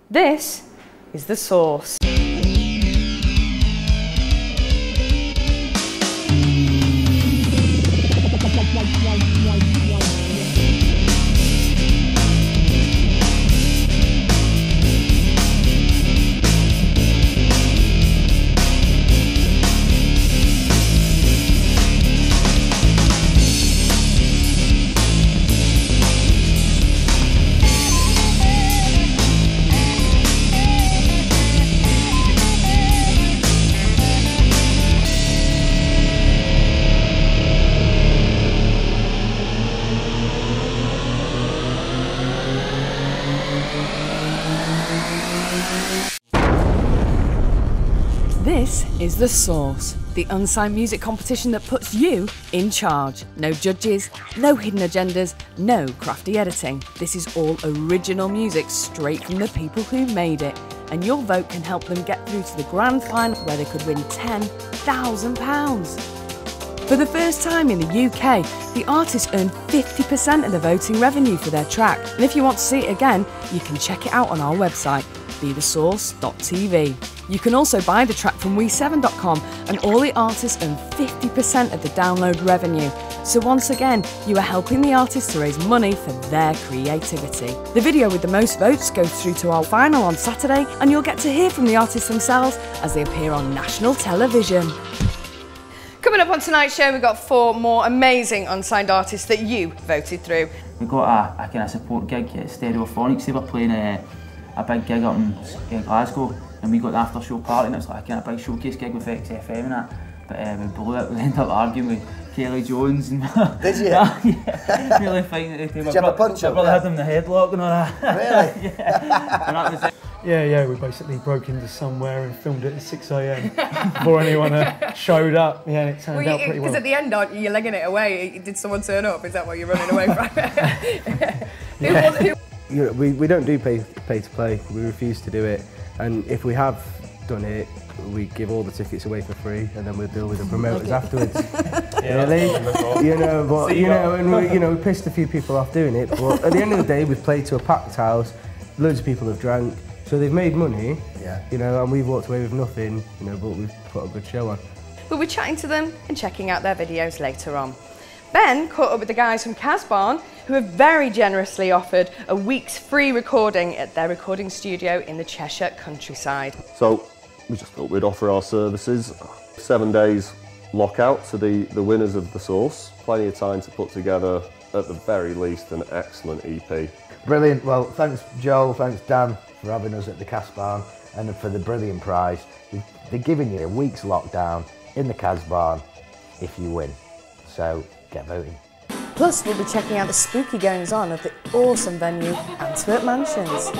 This is The Source. This is The Source, the unsigned music competition that puts you in charge. No judges, no hidden agendas, no crafty editing. This is all original music straight from the people who made it, and your vote can help them get through to the grand final where they could win £10,000. For the first time in the UK, the artists earn 50% of the voting revenue for their track. And if you want to see it again, you can check it out on our website, bethesource.tv. You can also buy the track from we7.com, and all the artists earn 50% of the download revenue. So once again, you are helping the artists to raise money for their creativity. The video with the most votes goes through to our final on Saturday, and you'll get to hear from the artists themselves as they appear on national television. Coming up on tonight's show, we've got 4 more amazing unsigned artists that you voted through. We got a kind of support gig at Stereophonics. They were playing a big gig up in Glasgow, and we got the after show party, and it was like a kind of big showcase gig with XFM and that. But we blew it. We ended up arguing with Kelly Jones. And did you? Yeah, really fighting at the time. Did you have a punch up? My brother had him in the headlock and all that. Really? Yeah. And that was it. Yeah, we basically broke into somewhere and filmed it at 6 AM before anyone showed up. Yeah, and it turned out pretty well. Because at the end, aren't you, you're legging it away? Did someone turn up? Is that what you're running away from? We don't do pay to play. We refuse to do it. And if we have done it, we give all the tickets away for free, and then we'll deal with the promoters afterwards. Really? And we pissed a few people off doing it. But at the end of the day, we've played to a packed house. Loads of people have drank. So they've made money, and we've walked away with nothing, but we've put a good show on. We'll be chatting to them and checking out their videos later on. Ben caught up with the guys from Casbarn, who have very generously offered a week's free recording at their recording studio in the Cheshire countryside. So we just thought we'd offer our services. 7 days lockout to the winners of The Source. Plenty of time to put together, at the very least, an excellent EP. Brilliant. Well, thanks Joel, thanks Dan for having us at the Casbarn, and for the brilliant prize. They're giving you a week's lockdown in the Casbarn if you win. So get voting. Plus, we'll be checking out the spooky goings-on of the awesome venue, Antwerp Mansions.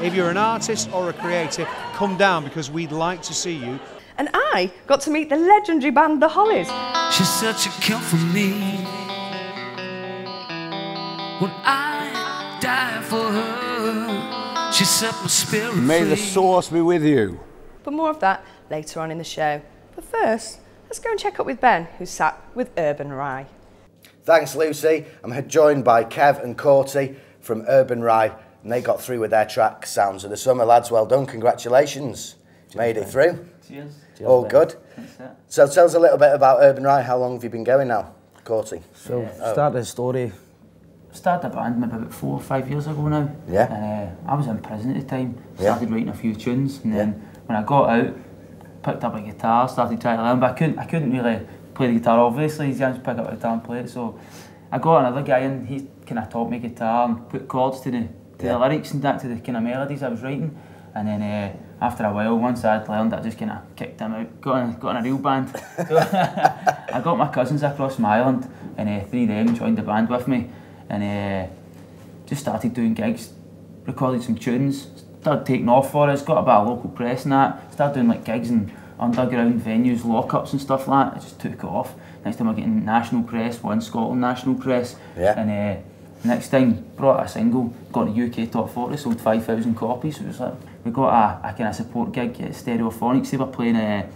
If you're an artist or a creative, come down because we'd like to see you. And I got to meet the legendary band The Hollies. She's such a kill for me. When I die for her, she set my spirit free. May the Source be with you. But more of that later on in the show. But first, let's go and check up with Ben, who's sat with Urban Rye. Thanks, Lucy. I'm joined by Kev and Courtney from Urban Rye, and they got through with their track, Sounds of the Summer. Lads, well done, congratulations. Made it through. Cheers. All good. So tell us a little bit about Urban Rye. How long have you been going now, Courtney? So, started the story. Started a band maybe about 4 or 5 years ago now. Yeah. And I was in prison at the time. Started writing a few tunes, and then when I got out, picked up a guitar, started trying to learn, but I couldn't really play the guitar. Obviously, you can't pick up a guitar and play it. So I got another guy, and he kind of taught me guitar and put chords to the lyrics and that, to the kind of melodies I was writing. And then after a while, once I'd learned, I just kind of kicked him out, got in a real band. So I got my cousins across my island, and 3 of them joined the band with me, and just started doing gigs, recorded some tunes, started taking off for us, got a bit of local press and that, started doing like gigs in underground venues, lockups and stuff like that. It just took off. Next time we're getting national press, won Scotland national press, and next time brought a single, got the UK top 40, sold 5,000 copies. So it was like, we got a kind of support gig at Stereophonics. They were playing a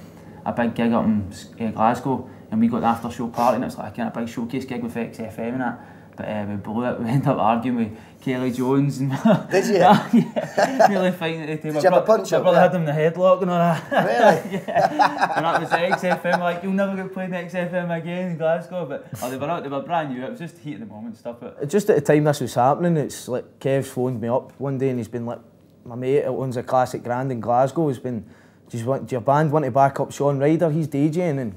a big gig up in Glasgow, and we got the after show party, and it was like a kind of big showcase gig with XFM and that. But we blew it. We ended up arguing with Kelly Jones and did you? Yeah, really fighting at the time. Did you have a punch up? My brother had him in the headlock and all that. Really? Yeah. And that was XFM. Like, you'll never get played in XFM again in Glasgow. But they were brand new. It was just heat of the moment stuff. But just at the time this was happening, it's like Kev's phoned me up one day and he's been like, my mate that owns a Classic Grand in Glasgow has been, do your band want to back up Sean Ryder? He's DJing. And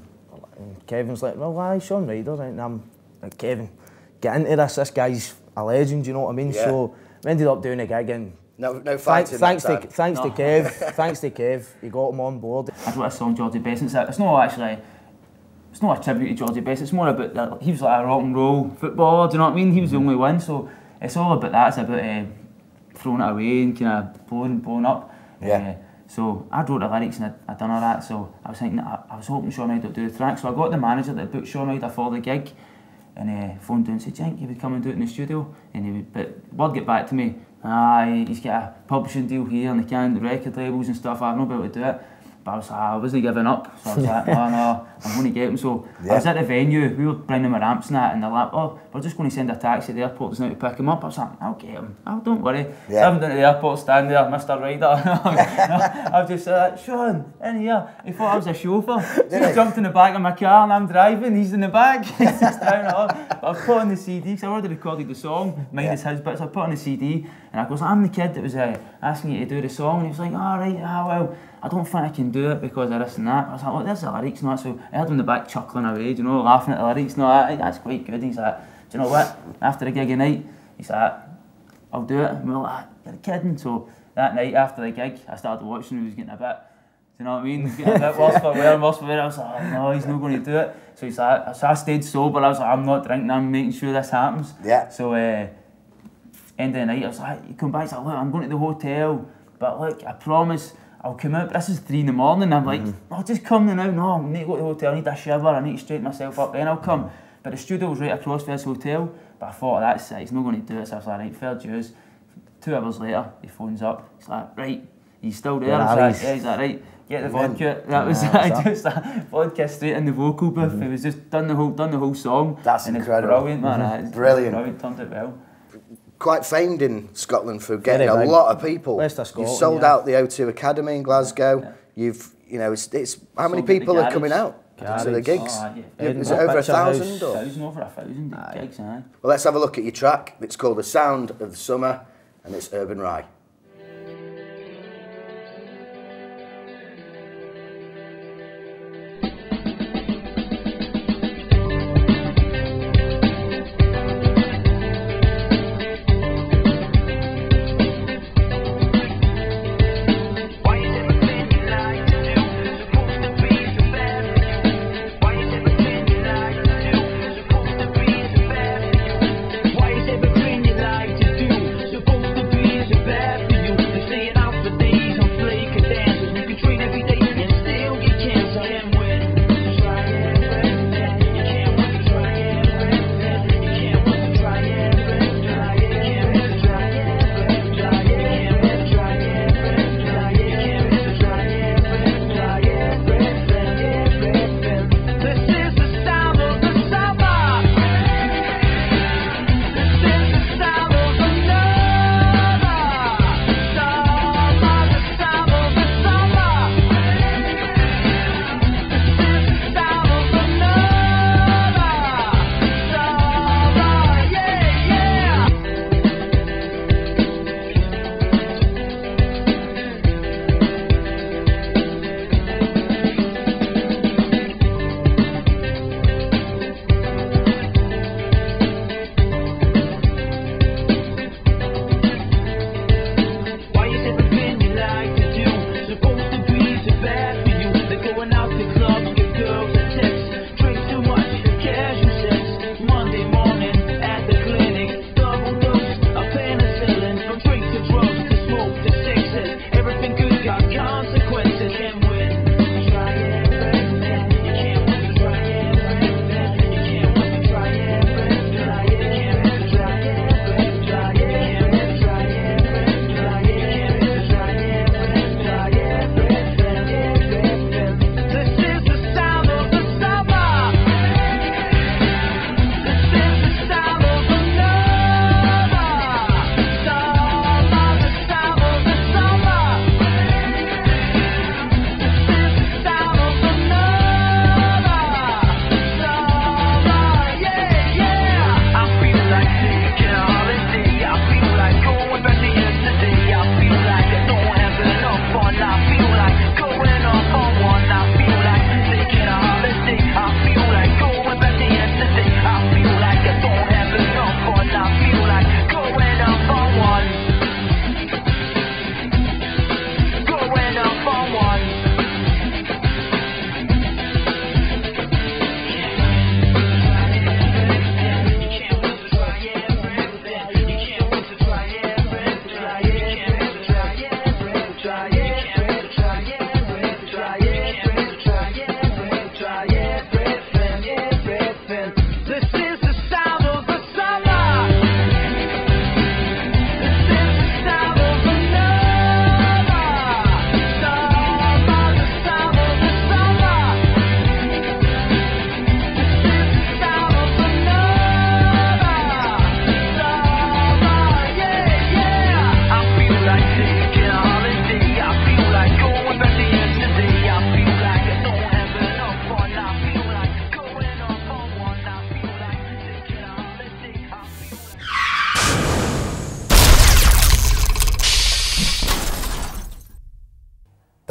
Kevin's like, well, why Sean Ryder? And I'm like, Kevin, get into this. This guy's a legend, you know what I mean? Yeah. So we ended up doing a gig and no fighting. Thanks to Kev. Thanks to Kev, he got him on board. I wrote a song, Georgie Best. It's not a tribute to Georgie Best. It's more about that. He was like a rock and roll footballer. Do you know what I mean? He was the only one. So it's all about that. It's about throwing it away and kind of blowing up. Yeah. So I wrote the lyrics and I done all that. So I was thinking, I was hoping Sean Ryder would do the track. So I got the manager that booked Sean Ryder for the gig. And phoned down and said, do you think he would come and do it in the studio? And but word get back to me, he's got a publishing deal here and they can't, the record labels and stuff, I'm not able to do it. But I was like, I wasn't giving up. So I was like, no, I'm going to get him. So I was at the venue, we were bringing my ramps and that, and they're like, oh, we're just going to send a taxi to the airport just now to pick him up. I was like, I'll get him. Oh, don't worry. So I went down to the airport, stand there, Mr. Ryder. I was just like, Sean, in here. He thought I was a chauffeur. So he jumped in the back of my car and I'm driving, he's in the back. He's just driving along. But I put on the CD, because I already recorded the song, minus his bits, I put on the CD, and I goes, I'm the kid that was asking you to do the song, and he was like, all right, well, I don't think I can do it because of this and that. I was like, well, there's the lyrics and that. So I had him in the back chuckling away, you know, laughing at the lyrics. No, that's quite good. He's like, do you know what? After the gig at night, he's like, I'll do it. And we were like, you're kidding. So that night after the gig, I started watching. He was getting a bit, do you know what I mean? He was getting a bit worse for wear, worse for wear. I was like, oh, no, he's not going to do it. So he's like, so I stayed sober. I was like, I'm not drinking. I'm making sure this happens. Yeah. So end of the night, I was like, you come back. He's like, look, I'm going to the hotel, but look, I promise I'll come out. But this is 3 in the morning. I'm like, oh, just come now. No, I need to go to the hotel. I need a shiver. I need to straighten myself up. Then I'll come. But the studio was right across from this hotel. But I thought, that's it. He's not going to do it. So I was like, right, fair dues. 2 hours later, he phones up. He's like, right, he's still there. I was like, yeah, he's like, right, get the vodka. That was just vodka straight in the vocal booth. He was just done the whole song. That's and incredible. It's brilliant, man. Brilliant. Brilliant. Turned it well. Quite famed in Scotland for getting a lot of people. You've sold out the O2 Academy in Glasgow. You've, you know, it's how many people are coming out to the gigs? Is it over 1,000? Or? 1,000, over 1,000 gigs, aye. Well, let's have a look at your track. It's called The Sound of the Summer, and it's Urban Rye. Bad.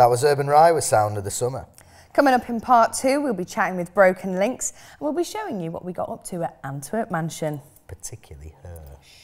That was Urban Rye with Sound of the Summer. Coming up in part 2, we'll be chatting with Broken Links and we'll be showing you what we got up to at Antwerp Mansion. Particularly Hirsch.